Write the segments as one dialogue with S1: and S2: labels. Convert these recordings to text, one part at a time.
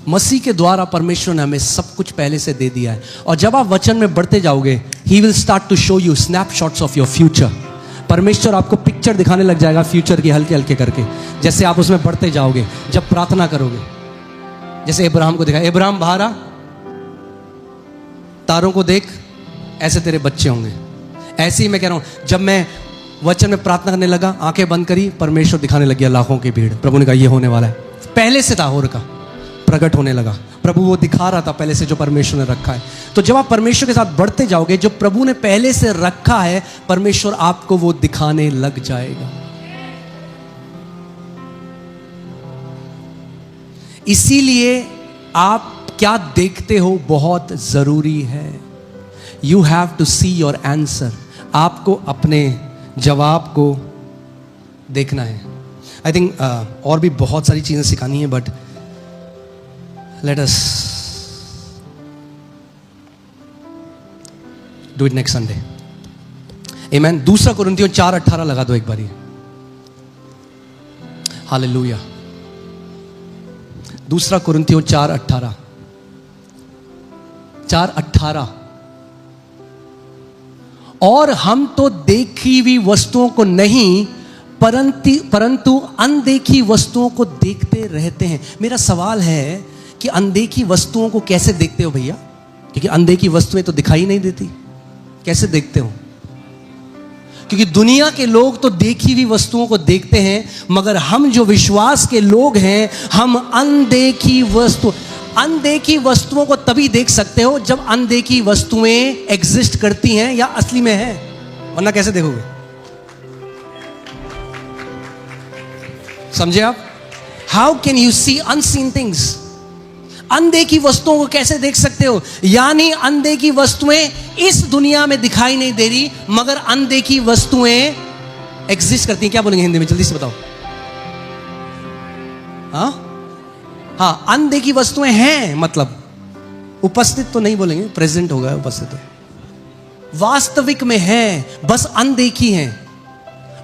S1: मसीह के द्वारा परमेश्वर ने हमें सब कुछ पहले से दे दिया है। और जब आप वचन में बढ़ते जाओगे, he will start to show you snapshots of your future. परमेश्वर आपको पिक्चर दिखाने लग जाएगा फ्यूचर की, हल्के हल्के करके, जैसे आप उसमें बढ़ते जाओगे। जब प्रार्थना करोगे, जैसे अब्राहम को देखा, अब्राहम बाहर आ, तारों को देख, ऐसे तेरे बच्चे होंगे। ऐसे ही मैं कह रहा हूं, जब मैं वचन में प्रार्थना करने लगा, आंखें बंद करी, परमेश्वर दिखाने लग गया लाखों की भीड़। प्रभु ने कहा ये होने वाला है, पहले से था हो रखा, प्रकट होने लगा। प्रभु वो दिखा रहा था पहले से जो परमेश्वर ने रखा है। तो जब आप परमेश्वर के साथ बढ़ते जाओगे, जो प्रभु ने पहले से रखा है, परमेश्वर आपको वो दिखाने लग जाएगा। इसीलिए आप क्या देखते हो बहुत जरूरी है। You have to see your answer. आपको अपने जवाब को देखना है। आई थिंक और भी बहुत सारी चीजें सिखानी है, but let us do it next Sunday. आमीन। 2 कुरिन्थियों 4:18 लगा दो एक बारी। हालेलुया। 2 कुरिन्थियों 4:18 और हम तो देखी हुई वस्तुओं को नहीं, परंतु अनदेखी वस्तुओं को देखते रहते हैं। मेरा सवाल है कि अनदेखी वस्तुओं को कैसे देखते हो भैया? क्योंकि अनदेखी वस्तुएं तो दिखाई नहीं देती। कैसे देखते हो? क्योंकि दुनिया के लोग तो देखी हुई वस्तुओं को देखते हैं, मगर हम जो विश्वास के लोग हैं, हम अनदेखी वस्तुओं को तभी देख सकते हो जब अनदेखी वस्तुएं एग्जिस्ट करती हैं या असली में है, वरना कैसे देखोगे? समझे आप? How can you see unseen things? अनदेखी वस्तुओं को कैसे देख सकते हो? यानी अनदेखी वस्तुएं इस दुनिया में दिखाई नहीं दे रही, मगर अनदेखी वस्तुएं एग्जिस्ट करती हैं। क्या बोलेंगे हिंदी में? जल्दी से बताओ। हाँ, अनदेखी वस्तुएं हैं, मतलब उपस्थित तो नहीं बोलेंगे, प्रेजेंट होगा, उपस्थित हो, वास्तविक में है, बस अनदेखी हैं,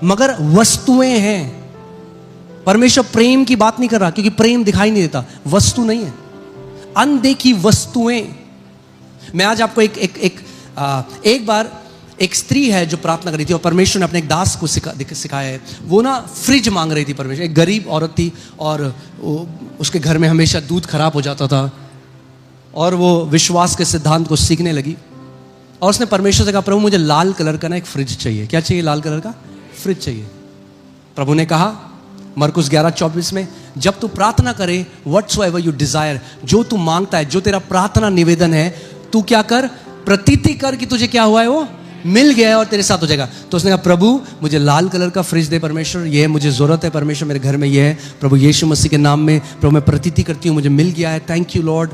S1: मगर वस्तुएं हैं। परमेश्वर प्रेम की बात नहीं कर रहा, क्योंकि प्रेम दिखाई नहीं देता, वस्तु नहीं है, अनदेखी वस्तुएं। मैं आज आपको एक बार एक स्त्री है जो प्रार्थना कर रही थी, और परमेश्वर ने अपने एक दास को सिखाया है। वो ना फ्रिज मांग रही थी परमेश्वर। एक गरीब औरत थी, और उसके घर में हमेशा दूध खराब हो जाता था, और वो विश्वास के सिद्धांत को सीखने लगी, और उसने परमेश्वर से कहा, प्रभु मुझे लाल कलर का ना एक फ्रिज चाहिए। क्या चाहिए? लाल कलर का फ्रिज चाहिए। प्रभु ने कहा मरकुस 11:24 में, जब तू प्रार्थना करे, व्हाटसोएवर यू डिजायर, जो तू मांगता है, जो तेरा प्रार्थना निवेदन है, तू क्या कर? प्रतीति कर कि तुझे क्या हुआ है, वो मिल गया है और तेरे साथ हो जाएगा। तो उसने कहा, प्रभु मुझे लाल कलर का फ्रिज दे परमेश्वर, ये मुझे जरूरत है परमेश्वर, मेरे घर में ये है, प्रभु यीशु मसीह के नाम में प्रभु मैं प्रतीति करती हूँ, मुझे मिल गया है, thank you Lord,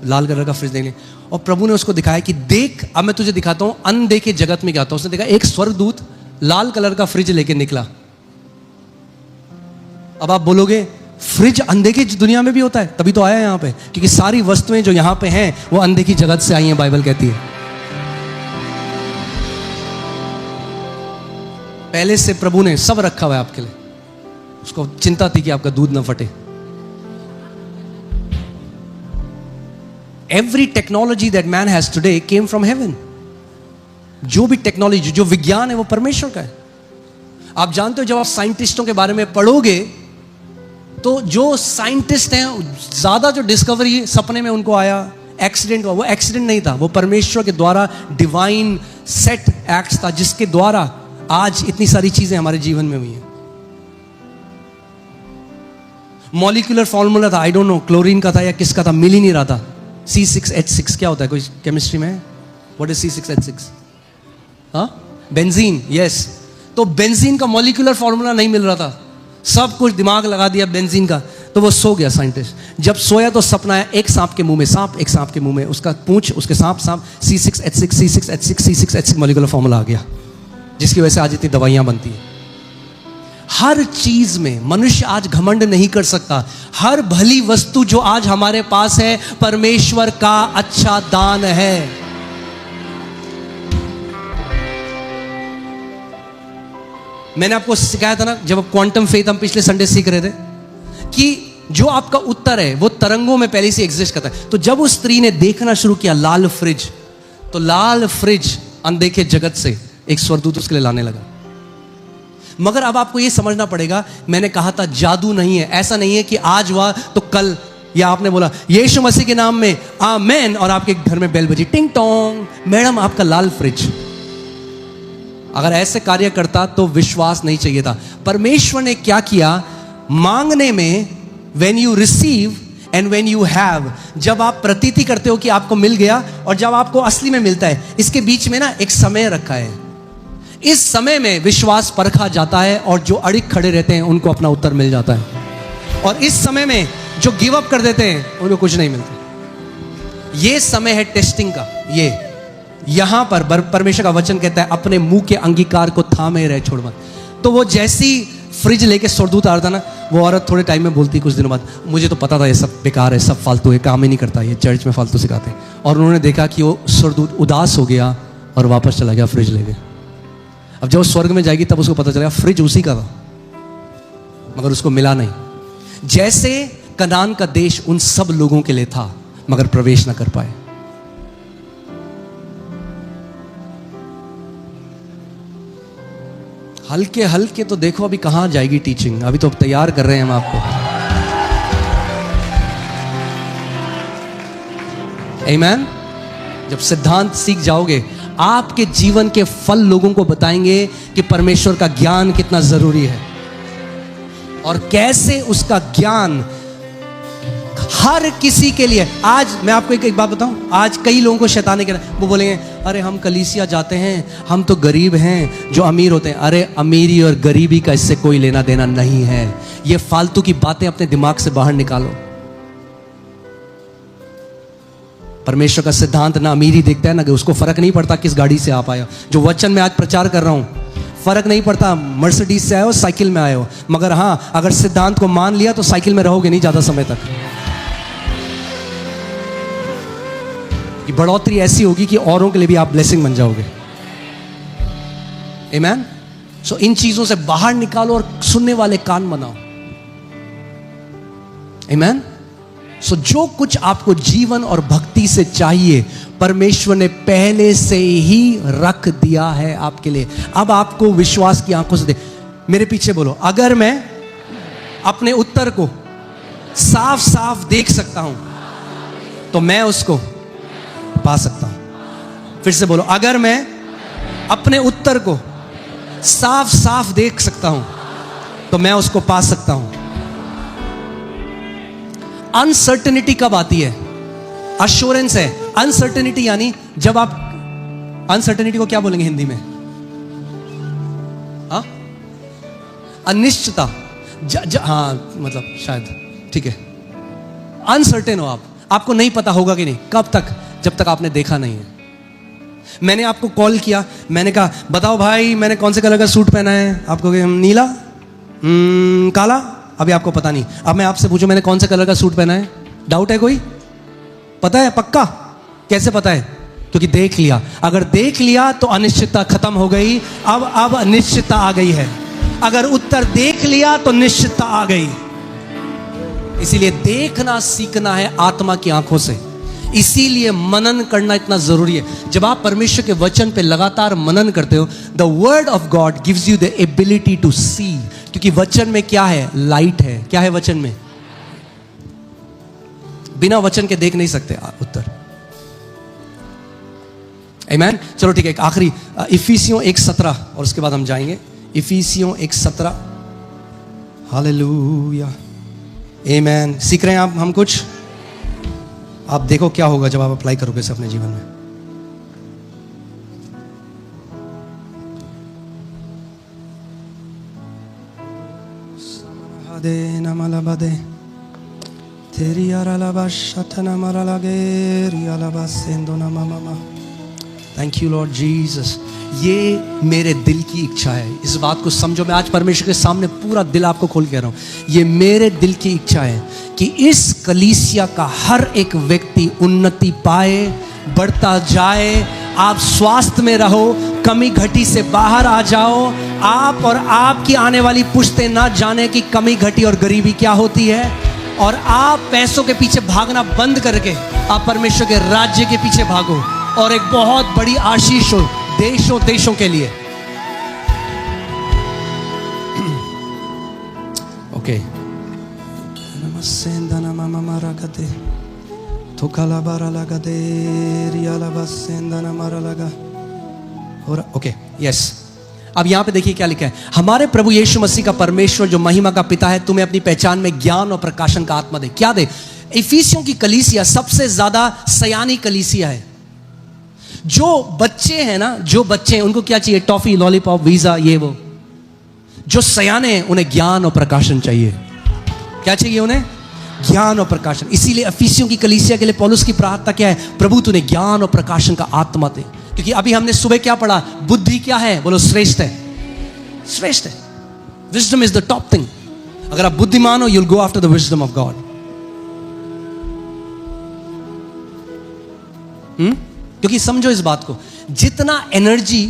S1: Lal colour का फ्रिज देंगे। और प्रभु ने उसको दिखाया कि देख, अब मैं तुझे दिखाता हूँ अनदेखे जगत में क्या होता है। उसने देखा एक स्वर्गदूत लाल कलर का फ्रिज लेके निकला। अब आप बोलोगे फ्रिज अनदेखी दुनिया में भी होता है? तभी तो आया है यहाँ पे, क्योंकि सारी वस्तुएं जो यहाँ पे हैं वो अनदेखी जगत से आई हैं, बाइबल कहती है। पहले से प्रभु ने सब रखा हुआ है आपके लिए, उसको चिंता थी कि आपका दूध ना फटे। Every technology that man has today came from heaven. जो भी टेक्नोलॉजी, जो विज्ञान है, वो परमेश्वर का है। आप जानते हो, जब आप साइंटिस्टों के बारे में पढ़ोगे, तो जो साइंटिस्ट हैं, ज्यादा जो डिस्कवरी सपने में उनको आया, एक्सीडेंट हुआ, वो एक्सीडेंट नहीं था, वो परमेश्वर के द्वारा डिवाइन सेट एक्ट्स था, जिसके द्वारा आज इतनी सारी चीजें हमारे जीवन में हुई हैं। मॉलिक्यूलर फॉर्मूला था, आई डोंट नो क्लोरीन का था या किसका था, मिल ही नहीं रहा था। C6H6 क्या होता है? कोई केमिस्ट्री में? What is C6H6? Benzene. Yes. तो बेंजीन का मॉलिक्यूलर फॉर्मूला नहीं मिल रहा था, सब कुछ दिमाग लगा दिया बेंजीन का, तो वो सो गया साइंटिस्ट। जब सोया तो सपना आया, एक सांप के मुंह में सांप, एक सांप के मुंह में उसका पूंछ, उसके सांप C6H6 मॉलिक्यूलर फॉर्मूला आ गया, जिसकी वजह से आज इतनी दवाइयां बनती हैं। हर चीज में मनुष्य आज घमंड नहीं कर सकता। हर भली वस्तु जो आज हमारे पास है, परमेश्वर का अच्छा दान है। मैंने आपको सिखाया था ना, जब क्वांटम फेथ हम पिछले संडे सीख रहे थे, कि जो आपका उत्तर है वो तरंगों में पहले से एग्जिस्ट करता है। तो जब उस स्त्री ने देखना शुरू किया लाल फ्रिज, तो लाल फ्रिज अनदेखे जगत से एक स्वर्गदूत उसके लिए लाने लगा। मगर अब आपको ये समझना पड़ेगा, मैंने कहा था जादू नहीं है। ऐसा नहीं है कि आज हुआ तो कल, या आपने बोला यीशु मसीह के नाम में आमेन और आपके घर में बेल बजी टिंग टोंग, मैडम आपका लाल फ्रिज। अगर ऐसे कार्य करता तो विश्वास नहीं चाहिए था। परमेश्वर ने क्या किया, मांगने में when you receive and when you have, जब आप प्रतीति करते हो कि आपको मिल गया और जब आपको असली में मिलता है, इसके बीच में ना एक समय रखा है। इस समय में विश्वास परखा जाता है और जो अड़िग खड़े रहते हैं उनको अपना उत्तर मिल जाता है, और इस समय में जो गिव अप कर देते हैं उनको कुछ नहीं मिलता। ये समय है टेस्टिंग का। ये यहां पर परमेश्वर का वचन कहता है अपने मुंह के अंगीकार को थामे रहे, छोड़ मत। तो वो जैसी फ्रिज लेके स्वर्गदूत आ रहा था ना, वो औरत थोड़े टाइम में बोलती कुछ दिनों बाद, मुझे तो पता था ये सब बेकार है, सब फालतू है, काम ही नहीं करता, ये चर्च में फालतू सिखाते हैं। और उन्होंने देखा कि वो स्वर्गदूत उदास हो गया और वापस चला गया फ्रिज लेके। अब जब वो स्वर्ग में जाएगी तब उसको पता चलेगा फ्रिज उसी का था, मगर उसको मिला नहीं। जैसे कनान का देश उन सब लोगों के लिए था मगर प्रवेश ना कर पाए। हल्के हल्के तो देखो अभी कहां जाएगी टीचिंग, अभी तो तैयार कर रहे हैं हम आपको। आमीन। जब सिद्धांत सीख जाओगे, आपके जीवन के फल लोगों को बताएंगे कि परमेश्वर का ज्ञान कितना जरूरी है और कैसे उसका ज्ञान हर किसी के लिए। आज मैं आपको एक बात बताऊं, आज कई लोगों को शैतान ने कहना, वो बोलेंगे अरे हम कलीसिया जाते हैं, हम तो गरीब हैं, जो अमीर होते हैं। अरे अमीरी और गरीबी का इससे कोई लेना देना नहीं है। ये फालतू की बातें अपने दिमाग से बाहर निकालो। परमेश्वर का सिद्धांत ना अमीरी देखता है ना, उसको फर्क नहीं पड़ता किस गाड़ी से आप आए हो। जो वचन में आज प्रचार कर रहा हूं, फर्क नहीं पड़ता मर्सिडीज से आए हो साइकिल में आए हो, मगर हां अगर सिद्धांत को मान लिया तो साइकिल में रहोगे नहीं ज्यादा समय तक। बढ़ोतरी ऐसी होगी कि औरों के लिए भी आप ब्लेसिंग बन जाओगे। आमीन। सो इन चीजों से बाहर निकालो और सुनने वाले कान बनाओ। आमीन। सो जो कुछ आपको जीवन और भक्ति से चाहिए परमेश्वर ने पहले से ही रख दिया है आपके लिए। अब आपको विश्वास की आंखों से दे, मेरे पीछे बोलो, अगर मैं अपने उत्तर को साफ साफ देख सकता हूं तो मैं उसको पा सकता हूं। फिर से बोलो, अगर मैं अपने उत्तर को साफ साफ देख सकता हूं तो मैं उसको पा सकता हूं। अनसर्टेनिटी कब आती है? अश्योरेंस है। अनसर्टेनिटी यानी जब आप, अनसर्टेनिटी को क्या बोलेंगे हिंदी में? हाँ, अनिश्चितता। हाँ मतलब शायद, ठीक है। अनसर्टेन हो आप, आपको नहीं पता होगा कि नहीं, कब तक? जब तक आपने देखा नहीं है। मैंने आपको कॉल किया, मैंने कहा बताओ भाई मैंने कौन से कलर का सूट पहना है, आपको नीला, काला, अभी आपको पता नहीं। अब मैं आपसे पूछूं मैंने कौन से कलर का सूट पहना है, डाउट है कोई? पता है पक्का? कैसे पता है? क्योंकि देख लिया। अगर देख लिया तो अनिश्चितता खत्म हो गई, अब निश्चितता आ गई है। अगर उत्तर देख लिया तो निश्चितता आ गई। इसीलिए देखना सीखना है आत्मा की आंखों से। इसीलिए मनन करना इतना जरूरी है। जब आप परमेश्वर के वचन पे लगातार मनन करते हो, the word of God gives you the ability to see. क्योंकि वचन में क्या है? लाइट है। क्या है वचन में? बिना वचन के देख नहीं सकते उत्तर। आमीन। चलो ठीक है, एक आखिरी इफिसियों 1:17 और उसके बाद हम जाएंगे। इफिसियों 1:17। हालेलुया। आमीन। सीख रहे हैं आप हम कुछ? आप देखो क्या होगा जब आप अप्लाई करोगे इसे अपने जीवन में। Thank you Lord Jesus. ये मेरे दिल की इच्छा है। इस बात को समझो, मैं आज परमेश्वर के सामने पूरा दिल आपको खोल कह रहा हूं। ये मेरे दिल की इच्छा है कि इस कलीसिया का हर एक व्यक्ति उन्नति पाए, बढ़ता जाए। आप स्वास्थ्य में रहो, कमी घटी से बाहर आ जाओ। आप और आपकी आने वाली पुश्तें ना जाने कि कमी घटी और गरीबी क्या होती है। और आप पैसों के पीछे भागना बंद करके आप परमेश्वर के राज्य के पीछे भागो और एक बहुत बड़ी आशीष हो देशों देशों के लिए। Okay okay yes. अब यहां पे देखिए क्या लिखा है, हमारे प्रभु यीशु मसीह का परमेश्वर जो महिमा का पिता है तुम्हें अपनी पहचान में ज्ञान और प्रकाशन का आत्मा दे। क्या दे? इफिसियों की कलीसिया सबसे ज्यादा सयानी कलीसिया है। जो बच्चे हैं ना, जो बच्चे हैं उनको क्या चाहिए? टॉफी, लॉलीपॉप, वीजा, ये वो। जो सयाने हैं उन्हें ज्ञान और प्रकाशन चाहिए। क्या चाहिए उन्हें? ज्ञान और प्रकाशन। इसीलिए इफिसियों की कलीसिया के लिए पौलुस की प्रार्थना क्या है? प्रभु तूने ज्ञान और प्रकाशन का आत्मा दे। क्योंकि अभी हमने सुबह क्या पढ़ा? बुद्धि क्या है? बोलो श्रेष्ठ है, श्रेष्ठ है। Wisdom is the top thing. अगर आप बुद्धिमान हो, you will go after the wisdom of God. क्योंकि समझो इस बात को, जितना एनर्जी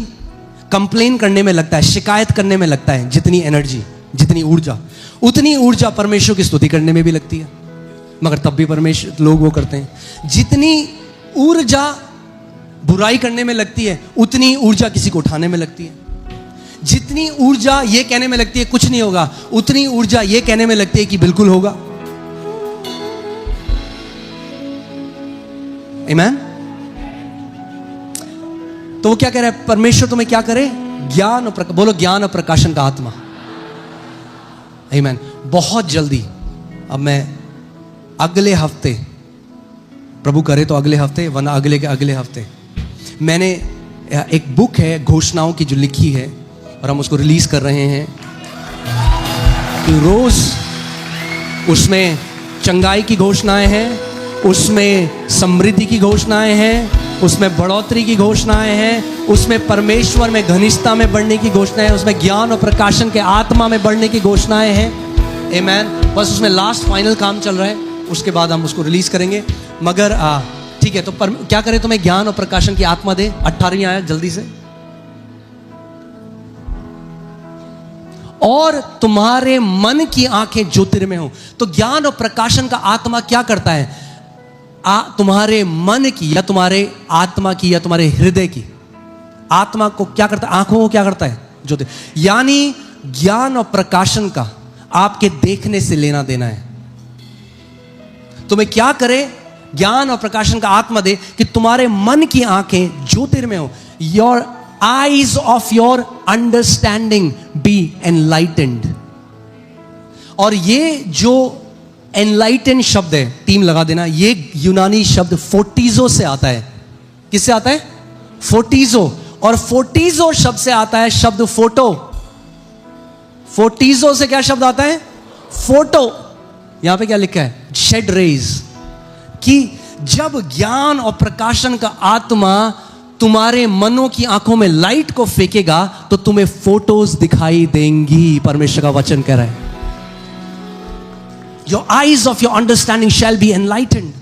S1: कंप्लेन करने में लगता है, शिकायत करने में लगता है, जितनी एनर्जी, जितनी ऊर्जा, उतनी ऊर्जा परमेश्वर की स्तुति करने में भी लगती है। मगर तब भी परमेश्वर लोग वो करते हैं। जितनी ऊर्जा बुराई करने में लगती है, उतनी ऊर्जा किसी को उठाने में लगती है। जितनी ऊर्जा ये कहने में लगती है कुछ नहीं होगा, उतनी ऊर्जा ये कहने में लगती है कि बिल्कुल होगा। आमीन। तो वो क्या कह रहा है? परमेश्वर तुम्हें क्या करे? ज्ञान और बोलो ज्ञान और प्रकाशन का आत्मा। आमीन। बहुत जल्दी, अब मैं अगले हफ्ते, प्रभु करे तो अगले हफ्ते, वरना अगले के अगले हफ्ते, मैंने एक बुक है घोषणाओं की जो लिखी है और हम उसको रिलीज कर रहे हैं कि रोज उसमें चंगाई की घोषणाएं हैं, उसमें समृद्धि की घोषणाएं हैं, उसमें बढ़ोतरी की घोषणाएं हैं, उसमें परमेश्वर में घनिष्ठता में बढ़ने की घोषणाएं हैं, उसमें ज्ञान और प्रकाशन के आत्मा में बढ़ने की घोषणाएं हैं। आमीन। बस उसमें लास्ट फाइनल काम चल रहा है, उसके बाद हम उसको रिलीज करेंगे। मगर ठीक है, तो क्या करें? तुम्हें ज्ञान और प्रकाशन की आत्मा दे। 18वीं आयत जल्दी से। और तुम्हारे मन की आंखें ज्योतिर्मय हो। तो ज्ञान और प्रकाशन का आत्मा क्या करता है? तुम्हारे मन की या तुम्हारे आत्मा की या तुम्हारे हृदय की आत्मा को क्या करता है? आंखों को क्या करता है? ज्योति। यानी ज्ञान और प्रकाशन का आपके देखने से लेना देना है। तुम्हें क्या करे? ज्ञान और प्रकाशन का आत्मा दे कि तुम्हारे मन की आंखें ज्योतिर्मय हो। Your eyes of your understanding be enlightened. और ये जो एनलाइटेंड शब्द है, टीम लगा देना, ये यूनानी शब्द फोर्टीजो से आता है। किससे आता है? फोर्टीजो। और फोर्टीजो शब्द से आता है शब्द फोटो। फोर्टीजो से क्या शब्द आता है? फोटो। यहां पे क्या लिखा है? Shed rays. कि जब ज्ञान और प्रकाशन का आत्मा तुम्हारे मनों की आंखों में लाइट को फेंकेगा तो तुम्हें फोटोज दिखाई देंगी। परमेश्वर का वचन कह रहा है, your eyes of your understanding shall be enlightened.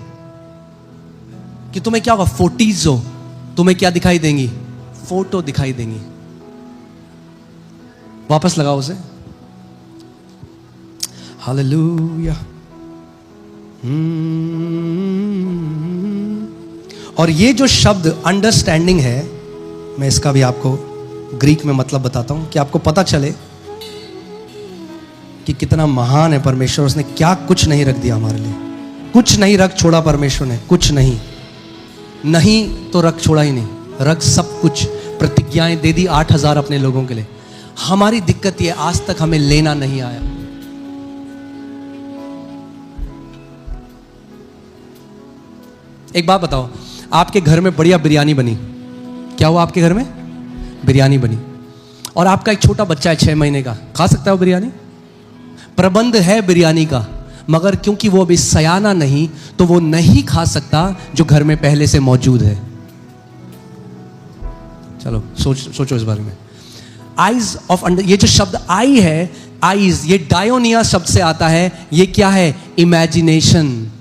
S1: कि तुम्हें क्या होगा? फोर्टीजो। तुम्हें क्या दिखाई देंगी? फोटो दिखाई देंगी। वापस लगाओ उसे। हालेलुया। और ये जो शब्द अंडरस्टैंडिंग है, मैं इसका भी आपको ग्रीक में मतलब बताता हूं कि आपको पता चले कि कितना महान है परमेश्वर। उसने क्या कुछ नहीं रख दिया हमारे लिए, कुछ नहीं रख छोड़ा परमेश्वर ने, कुछ नहीं। नहीं तो रख छोड़ा ही नहीं, रख सब कुछ। प्रतिज्ञाएं दे दी 8000 अपने लोगों के लिए। हमारी दिक्कत ये, आज तक हमें लेना नहीं आया। एक बात बताओ, आपके घर में बढ़िया बिरयानी बनी, क्या हुआ? आपके घर में बिरयानी बनी और आपका एक छोटा बच्चा है 6 महीने का, खा सकता है वो बिरयानी? प्रबंध है बिरयानी का, मगर क्योंकि वो अभी सयाना नहीं तो वो नहीं खा सकता जो घर में पहले से मौजूद है। चलो सोचो इस बारे में। आईज ऑफ अंडर, ये जो शब्द आई है, आईज, ये डायोनिया शब्द से आता है। ये क्या है? इमेजिनेशन।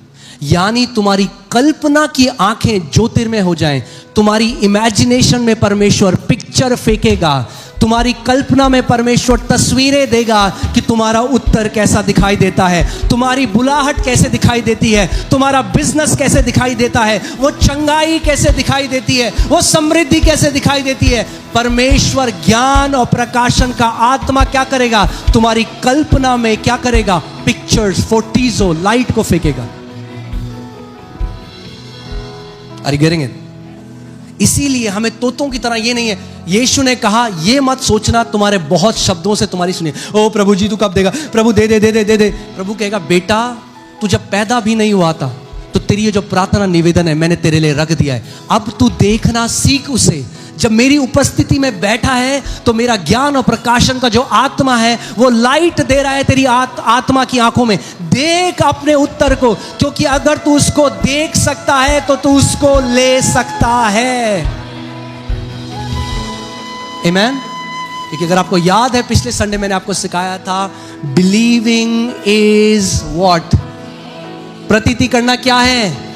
S1: यानी तुम्हारी कल्पना की आंखें ज्योतिर्मय हो जाएं। तुम्हारी इमेजिनेशन में परमेश्वर पिक्चर फेंकेगा। तुम्हारी कल्पना में परमेश्वर तस्वीरें देगा कि तुम्हारा उत्तर कैसा दिखाई देता है, तुम्हारी बुलाहट कैसे दिखाई देती है, तुम्हारा बिजनेस कैसे दिखाई देता है, वो चंगाई कैसे दिखाई देती है, वो समृद्धि कैसे दिखाई देती है। परमेश्वर ज्ञान और प्रकाशन का आत्मा क्या करेगा, तुम्हारी कल्पना में क्या करेगा, पिक्चर्स, फोटोज़, लाइट को फेंकेगा। Are you getting it? इसीलिए हमें तोतों की तरह ये नहीं है। यीशु ने कहा ये मत सोचना तुम्हारे बहुत शब्दों से तुम्हारी सुनिए, ओ प्रभु जी तू कब देगा, प्रभु दे दे दे दे दे दे। प्रभु कहेगा बेटा तू जब पैदा भी नहीं हुआ था तो तेरी ये जो प्रार्थना निवेदन है मैंने तेरे लिए रख दिया है, अब तू देखना सीख उसे। जब मेरी उपस्थिति में बैठा है तो मेरा ज्ञान और प्रकाशन का जो आत्मा है वो लाइट दे रहा है तेरी आत्मा की आंखों में। देख अपने उत्तर को, क्योंकि अगर तू उसको देख सकता है तो तू उसको ले सकता है। आमीन। क्योंकि अगर आपको याद है पिछले संडे मैंने आपको सिखाया था, बिलीविंग इज व्हाट, प्रतीति करना क्या है,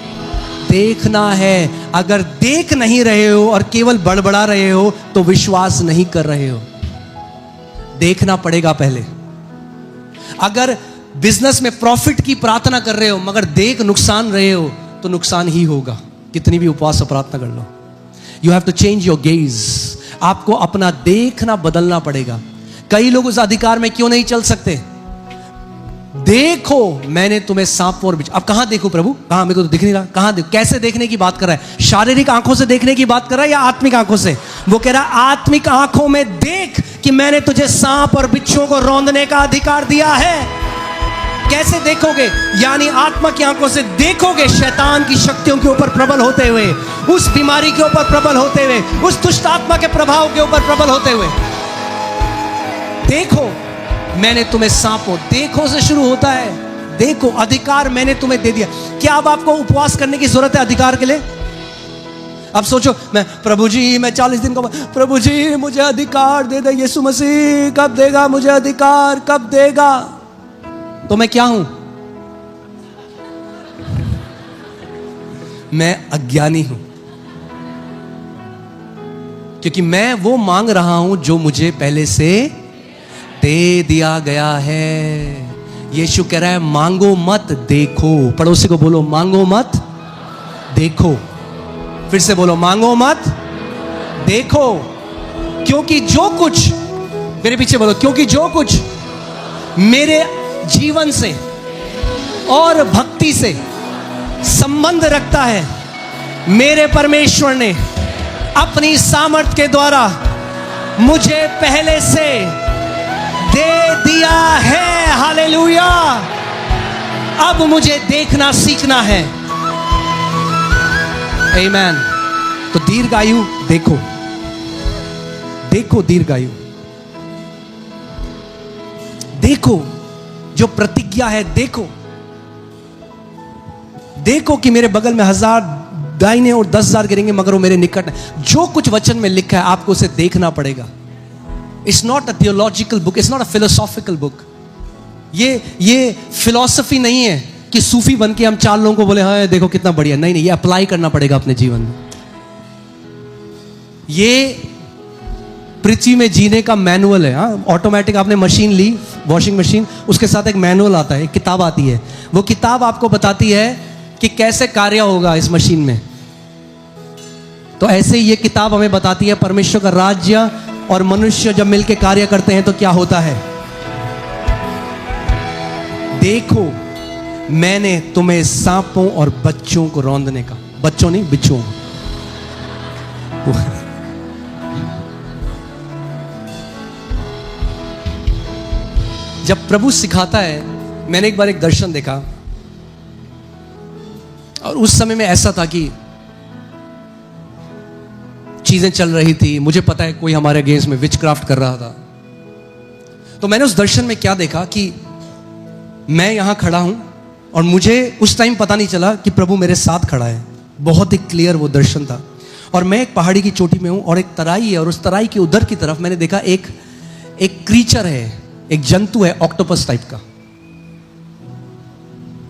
S1: देखना है। अगर देख नहीं रहे हो और केवल बड़बड़ा रहे हो तो विश्वास नहीं कर रहे हो। देखना पड़ेगा पहले। अगर बिजनेस में प्रॉफिट की प्रार्थना कर रहे हो मगर देख नुकसान रहे हो तो नुकसान ही होगा, कितनी भी उपवास और प्रार्थना कर लो। You have to change your gaze. आपको अपना देखना बदलना पड़ेगा। कई लोग उस अधिकार में क्यों नहीं चल सकते, देखो मैंने तुम्हें सांप और बिच्छू। अब कहां देखो प्रभु, कहां, मेरे को तो दिख नहीं रहा, कहां देखो। कैसे देखने की बात कर रहा है, शारीरिक आंखों से देखने की बात कर रहा है या आत्मिक आंखों से? वो कह रहा है आत्मिक आंखों में देख कि मैंने तुझे सांप और बिच्छुओं को रौंदने का अधिकार दिया है। कैसे देखोगे, यानी आत्मा की आंखों से देखोगे शैतान की शक्तियों के ऊपर प्रबल होते हुए, उस बीमारी के ऊपर प्रबल होते हुए, उस दुष्ट आत्मा के प्रभाव के ऊपर प्रबल होते हुए। देखो मैंने तुम्हें सांपो, देखो से शुरू होता है। देखो अधिकार मैंने तुम्हें दे दिया। क्या अब आपको उपवास करने की जरूरत है अधिकार के लिए? अब सोचो, मैं प्रभु जी मैं 40 दिन का, प्रभु जी मुझे अधिकार दे दे, यीशु मसीह कब देगा मुझे अधिकार, कब देगा? तो मैं क्या हूं? मैं अज्ञानी हूं, क्योंकि मैं वो मांग रहा हूं जो मुझे पहले से दे दिया गया है। यीशु कह रहा है मांगो मत देखो। पड़ोसी को बोलो मांगो मत देखो। फिर से बोलो मांगो मत देखो। क्योंकि जो कुछ, मेरे पीछे बोलो, क्योंकि जो कुछ मेरे जीवन से और भक्ति से संबंध रखता है, मेरे परमेश्वर ने अपनी सामर्थ के द्वारा मुझे पहले से दे दिया है। हालेलुया। अब मुझे देखना सीखना है। आमीन। तो दीर्घायु देखो, देखो दीर्घायु देखो, जो प्रतिज्ञा है देखो। देखो कि मेरे बगल में 1000 दाहिने और 10,000 गिरेंगे मगर वो मेरे निकट है। जो कुछ वचन में लिखा है आपको उसे देखना पड़ेगा। It's not a theological book, it's not a philosophical book. ये फिलॉसफी नहीं है कि सूफी बन के हम 4 लोगों को बोले हाँ देखो कितना बढ़िया। नहीं नहीं, ये अप्लाई करना पड़ेगा अपने जीवन में। ये पृथ्वी में जीने का मैनुअल है। हाँ, ऑटोमेटिक आपने मशीन ली, वॉशिंग मशीन, उसके साथ एक मैनुअल आता है, एक किताब आती है। वो किताब आपको बताती है कि कैसे कार्य होगा इस मशीन में। तो ऐसे ही ये किताब हमें बताती है परमेश्वर का राज्य और मनुष्य जब मिलकर कार्य करते हैं तो क्या होता है। देखो मैंने तुम्हें सांपों और बच्चों को रौंदने का, बच्चों नहीं बिच्छुओं। जब प्रभु सिखाता है, मैंने एक बार एक दर्शन देखा और उस समय में ऐसा था कि चीजें चल रही थी, मुझे पता है कोई हमारे अगेंस्ट में विचक्राफ्ट कर रहा था। तो मैंने उस दर्शन में क्या देखा कि मैं यहां खड़ा हूं और मुझे उस टाइम पता नहीं चला कि प्रभु मेरे साथ खड़ा है। बहुत ही क्लियर वो दर्शन था। और मैं एक पहाड़ी की चोटी में हूं और एक तराई है और उस तराई की उधर की तरफ मैंने देखा एक क्रीचर है, एक जंतु है ऑक्टोपस टाइप का,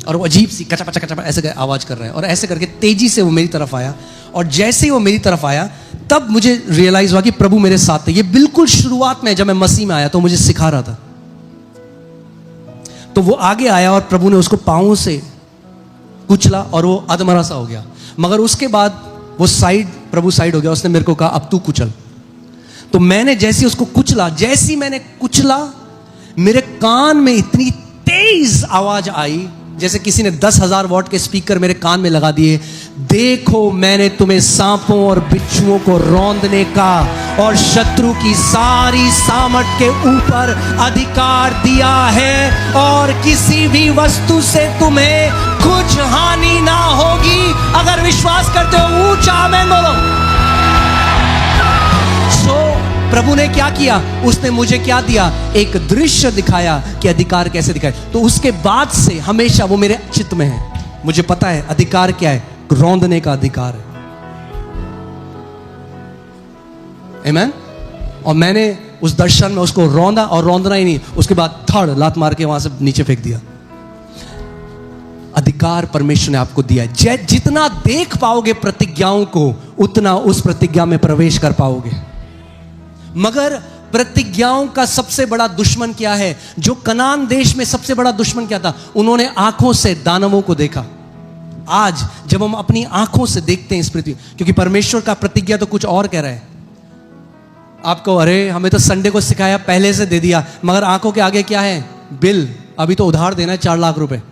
S1: और वो अजीब सी कचा ऐसे आवाज कर रहा है और ऐसे करके तेजी से वो मेरी तरफ आया। और जैसे ही वो मेरी तरफ आया तब मुझे रियलाइज हुआ कि प्रभु मेरे साथ थे। ये बिल्कुल शुरुआत में जब मैं मसीह में आया तो मुझे सिखा रहा था। तो वो आगे आया और प्रभु ने उसको पांवों से कुचला और वो अधमरा सा हो गया। मगर उसके बाद वो प्रभु साइड हो गया। उसने मेरे को कहा अब तू कुचल। तो मैंने जैसे उसको कुचला, जैसी मैंने कुचला, मेरे कान में इतनी तेज आवाज आई जैसे किसी ने 10,000 वॉट के स्पीकर मेरे कान में लगा दिए। देखो मैंने तुम्हें सांपों और बिच्छुओं को रौंदने का और शत्रु की सारी सामर्थ के ऊपर अधिकार दिया है, और किसी भी वस्तु से तुम्हें कुछ हानि ना होगी। अगर विश्वास करते हो ऊंचा आमीन बोलो। प्रभु ने क्या किया? उसने मुझे क्या दिया? एक दृश्य दिखाया कि अधिकार कैसे दिखाए। तो उसके बाद से हमेशा वो मेरे चित्त में है। मुझे पता है अधिकार क्या है, रौंदने का अधिकार है। आमीन। और मैंने उस दर्शन में उसको रौंदा, और रौंदना ही नहीं, उसके बाद थड़ लात मार के वहां से नीचे फेंक दिया। अधिकार परमेश्वर ने आपको दिया है। जितना देख पाओगे प्रतिज्ञाओं को, उतना उस प्रतिज्ञा में प्रवेश कर पाओगे। मगर प्रतिज्ञाओं का सबसे बड़ा दुश्मन क्या है? जो कनान देश में सबसे बड़ा दुश्मन क्या था? उन्होंने आंखों से दानवों को देखा। आज जब हम अपनी आंखों से देखते हैं इस पृथ्वी, क्योंकि परमेश्वर का प्रतिज्ञा तो कुछ और कह रहा है। आपको अरे हमें तो संडे को सिखाया, पहले से दे दिया, मगर आंखों के आगे क्या है? बिल। अभी तो उधार देना है 4 लाख रुपए,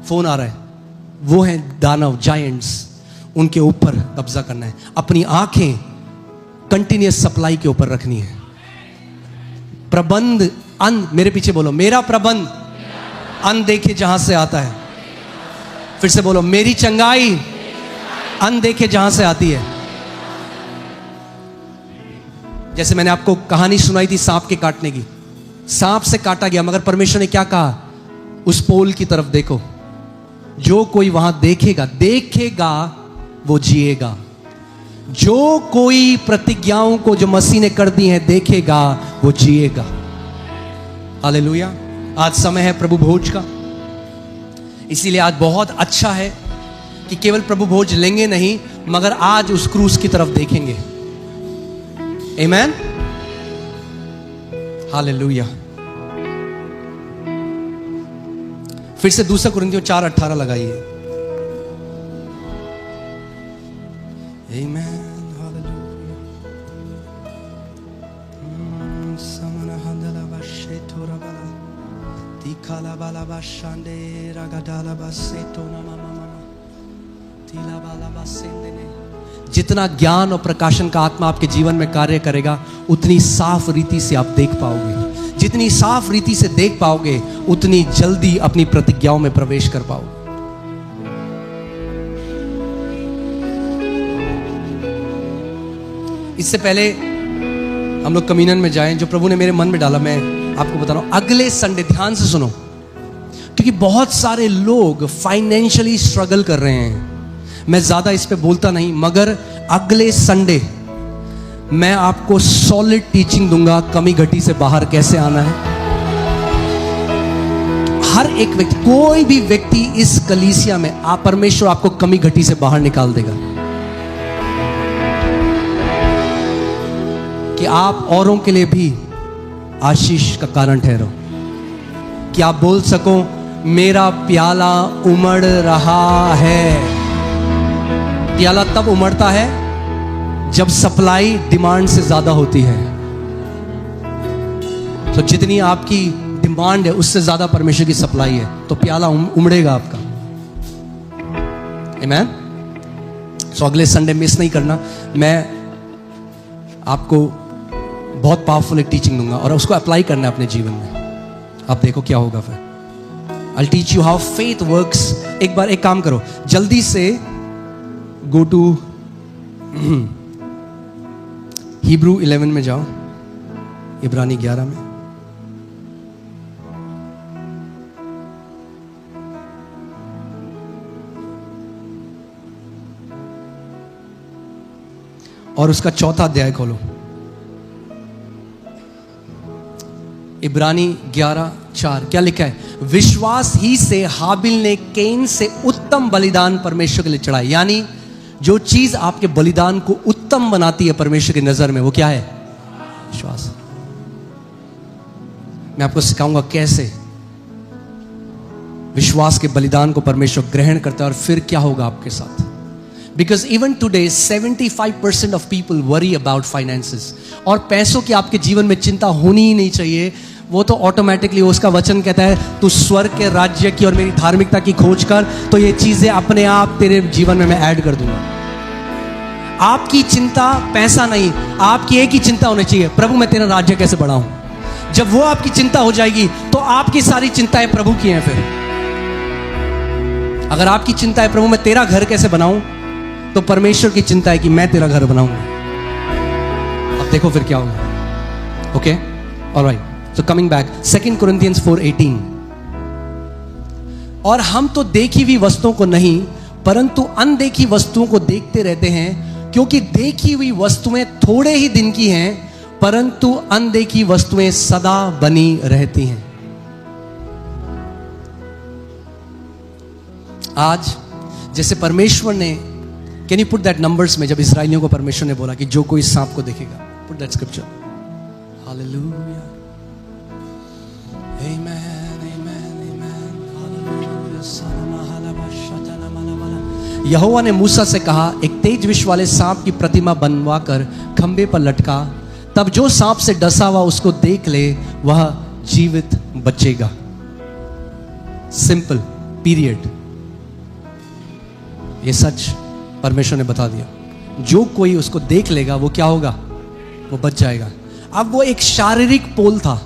S1: फोन आ रहा है। वो है दानव, जायंट्स। उनके ऊपर कब्जा करना है। अपनी आंखें कंटिन्यूस सप्लाई के ऊपर रखनी है। प्रबंध मेरे पीछे बोलो, मेरा प्रबंध अनदेखे जहां से आता है। फिर से बोलो, मेरी चंगाई अनदेखे जहां से आती है। जैसे मैंने आपको कहानी सुनाई थी सांप के काटने की। सांप से काटा गया, मगर परमेश्वर ने क्या कहा? उस पोल की तरफ देखो। जो कोई वहां देखेगा वो जिएगा। जो कोई प्रतिज्ञाओं को जो मसीह ने कर दी हैं देखेगा वो जिएगा। हालेलुया। आज समय है प्रभु भोज का, इसीलिए आज बहुत अच्छा है कि केवल प्रभु भोज लेंगे नहीं, मगर आज उस क्रूस की तरफ देखेंगे। आमीन। हालेलुया। फिर से 2 कुरिन्थियों 4:18 लगाइए। Amen. Hallelujah. Samana handala bashetora bala. Tikala bala bashande ragadala baseto na mama mama. Tila bala basendene. जितना ज्ञान और प्रकाशन का आत्मा आपके जीवन में कार्य करेगा, उतनी साफ रीति से आप देख पाओगे। जितनी साफ रीति से देख पाओगे, उतनी जल्दी अपनी प्रतिज्ञाओं में प्रवेश कर पाओगे। इससे पहले हम लोग कम्युनियन में जाएं, जो प्रभु ने मेरे मन में डाला, मैं आपको बता रहा हूं। अगले संडे, ध्यान से सुनो, क्योंकि बहुत सारे लोग फाइनेंशियली स्ट्रगल कर रहे हैं। मैं ज्यादा इस पे बोलता नहीं, मगर अगले संडे मैं आपको सॉलिड टीचिंग दूंगा कमी घटी से बाहर कैसे आना है। हर एक व्यक्ति, कोई भी व्यक्ति इस कलीसिया में, परमेश्वर आपको कमी घटी से बाहर निकाल देगा कि आप औरों के लिए भी आशीष का कारण ठहरो। कि आप बोल सको, मेरा प्याला उमड़ रहा है। प्याला तब उमड़ता है जब सप्लाई डिमांड से ज्यादा होती है। तो जितनी आपकी डिमांड है उससे ज्यादा परमेश्वर की सप्लाई है, तो प्याला उमड़ेगा आपका। आमीन। सो अगले संडे मिस नहीं करना। मैं आपको बहुत पावरफुल एक टीचिंग दूंगा और उसको अप्लाई करना है अपने जीवन में। आप देखो क्या होगा फिर। I'll teach you how faith works। एक बार एक काम करो, जल्दी से गो टू हिब्रू 11 में जाओ, इब्रानी 11 में। और उसका 4था अध्याय खोलो। इब्रानी 11:4 क्या लिखा है? विश्वास ही से हाबिल ने कैन से उत्तम बलिदान परमेश्वर के लिए चढ़ाया। यानी जो चीज आपके बलिदान को उत्तम बनाती है परमेश्वर की नजर में, वो क्या है? विश्वास। मैं आपको सिखाऊंगा कैसे विश्वास के बलिदान को परमेश्वर ग्रहण करता है और फिर क्या होगा आपके साथ। Because even today 75% of people worry about finances, और पैसों की आपके जीवन में चिंता होनी ही नहीं चाहिए। वो तो ऑटोमेटिकली, उसका वचन कहता है तू स्वर्ग के राज्य की और मेरी धार्मिकता की खोज कर, तो ये चीजें अपने आप तेरे जीवन में मैं ऐड कर दूंगा। आपकी चिंता पैसा नहीं, आपकी एक ही चिंता होनी चाहिए, प्रभु मैं तेरा राज्य कैसे बढ़ाऊं। जब वो आपकी चिंता हो जाएगी तो आपकी सारी चिंताएं प्रभु की हैं। फिर अगर आपकी चिंता है प्रभु मैं तेरा घर कैसे बनाऊं, तो परमेश्वर की चिंता है कि मैं तेरा घर बनाऊंगा। अब देखो फिर क्या होगा। Okay, alright, so coming back, 2 Corinthians 4:18, और हम तो देखी हुई वस्तुओं को नहीं परंतु अनदेखी वस्तुओं को देखते रहते हैं, क्योंकि देखी हुई वस्तुएं थोड़े ही दिन की हैं परंतु अनदेखी वस्तुएं सदा बनी रहती हैं। आज जैसे परमेश्वर ने, can you put that numbers में, जब इस्राएलियों को परमेश्वर ने बोला कि जो कोई सांप को देखेगा, put that scripture, hallelujah, amen, amen, amen, hallelujah. यहोवा ने मूसा से कहा, एक तेज विष वाले सांप की प्रतिमा बनवाकर खंबे पर लटका, तब जो सांप से डसा हुआ उसको देख ले वह जीवित बचेगा। Simple, period. ये सच परमेश्वर ने बता दिया। जो कोई उसको देख लेगा वो क्या होगा? वो बच जाएगा। अब वो एक शारीरिक पोल था,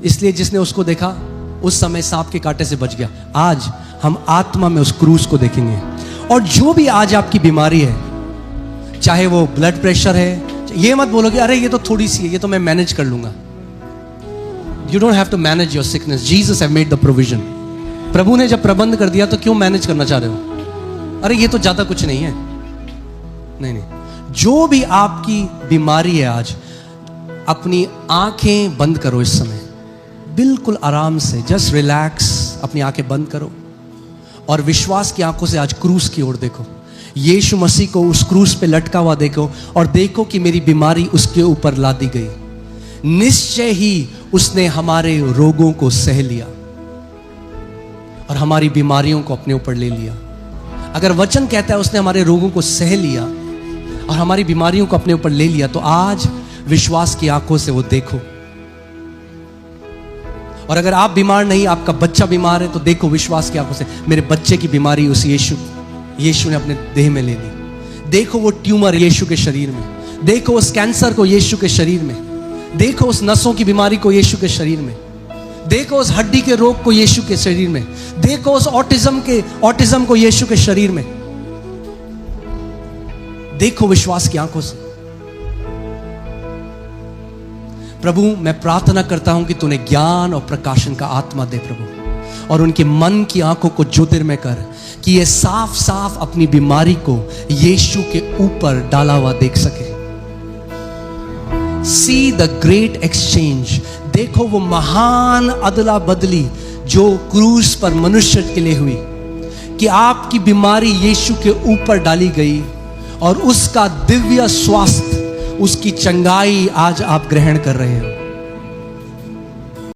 S1: इसलिए जिसने उसको देखा उस समय सांप के कांटे से बच गया। आज हम आत्मा में उस क्रूस को देखेंगे, और जो भी आज आपकी बीमारी है, चाहे वो ब्लड प्रेशर है, ये मत बोलो कि अरे ये तो थोड़ी सी है, ये तो मैं मैनेज कर लूंगा। You don't have to manage your sickness, Jesus have made the provision. प्रभु ने जब प्रबंध कर दिया तो क्यों मैनेज करना चाह रहे हो? अरे ये तो ज्यादा कुछ नहीं है। नहीं, जो भी आपकी बीमारी है आज, अपनी आंखें बंद करो इस समय, बिल्कुल आराम से, जस्ट रिलैक्स, अपनी आंखें बंद करो और विश्वास की आंखों से आज क्रूस की ओर देखो। यीशु मसीह को उस क्रूस पे लटका हुआ देखो और देखो कि मेरी बीमारी उसके ऊपर लादी गई। निश्चय ही उसने हमारे रोगों को सह लिया और हमारी बीमारियों को अपने ऊपर ले लिया। अगर वचन कहता है उसने हमारे रोगों को सह लिया और हमारी बीमारियों को अपने ऊपर ले लिया, तो आज विश्वास की आंखों से वो देखो। और अगर आप बीमार नहीं, आपका बच्चा बीमार है, तो देखो विश्वास की आंखों से, मेरे बच्चे की बीमारी उस यीशु ने अपने देह में ले ली। देखो वो ट्यूमर यीशु के शरीर में, देखो उस कैंसर को यीशु के शरीर में, देखो उस नसों की बीमारी को यीशु के शरीर में, देखो उस हड्डी के रोग को यीशु के शरीर में, देखो उस ऑटिज्म को यीशु के शरीर में। देखो विश्वास की आंखों से। प्रभु मैं प्रार्थना करता हूं कि तूने ज्ञान और प्रकाशन का आत्मा दे प्रभु, और उनके मन की आंखों को ज्योतिर्मय कर कि ये साफ साफ अपनी बीमारी को यीशु के ऊपर डाला हुआ देख सके। सी द ग्रेट एक्सचेंज, देखो वो महान अदला बदली जो क्रूस पर मनुष्य के लिए हुई, कि आपकी बीमारी यीशु के ऊपर डाली गई और उसका दिव्य स्वास्थ्य, उसकी चंगाई आज आप ग्रहण कर रहे हो।